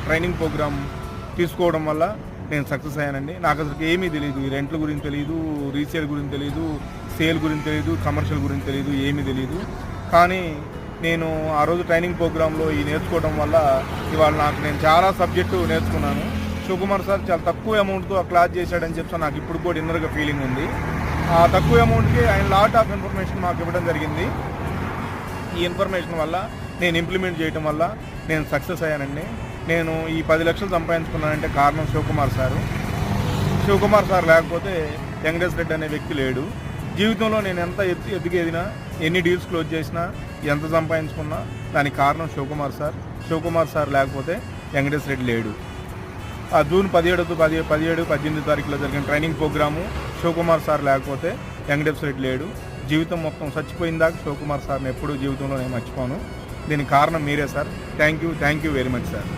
Training programme తీసుకోవడం వల్ల నేను సక్సెస్ అయ్యానండి. నాకు అసలు ఏమీ తెలీదు. ఈ రెంట్ల గురించి తెలీదు, రీసేల్ గురించి తెలీదు, సేల్ గురించి తెలీదు, కమర్షియల్ గురించి తెలీదు, ఏమీ తెలీదు. కానీ నేను ఆ రోజు ట్రైనింగ్ ప్రోగ్రాంలో ఈ నేర్చుకోవడం వల్ల ఇవాళ నేను చాలా సబ్జెక్టు నేర్చుకున్నాను. శివకుమార్ సార్ చాలా తక్కువ అమౌంట్తో ఆ క్లాస్ చేశాడని చెప్పి నాకు ఇప్పుడు కూడా ఇన్నర్గా ఫీలింగ్ ఉంది. ఆ తక్కువ అమౌంట్కి ఆయన లాట్ ఆఫ్ ఇన్ఫర్మేషన్ మాకు ఇవ్వడం జరిగింది. ఈ ఇన్ఫర్మేషన్ వల్ల నేను ఇంప్లిమెంట్ చేయడం వల్ల నేను సక్సెస్ అయ్యానండి. నేను ఈ 10 లక్షలు సంపాదించుకున్నానంటే కారణం శివకుమార్ సారు. శివకుమార్ సార్ లేకపోతే వెంకటేష్ రెడ్డి అనే వ్యక్తి లేడు. జీవితంలో నేను ఎంత ఎదిగేదినా, ఎన్ని డీల్స్ క్లోజ్ చేసినా, ఎంత సంపాదించుకున్నా దానికి కారణం శివకుమార్ సార్. శివకుమార్ సార్ లేకపోతే వెంకటేష్ రెడ్డి లేడు. ఆ జూన్ 17, 18 తారీఖులో జరిగిన ట్రైనింగ్ ప్రోగ్రాము శివకుమార్ సార్ లేకపోతే వెంకటేష్ రెడ్డి లేడు. జీవితం మొత్తం చచ్చిపోయిందాక శివకుమార్ సార్ని ఎప్పుడూ జీవితంలో నేను మర్చిపోను. దీనికి కారణం మీరే sir. Thank you very much sir.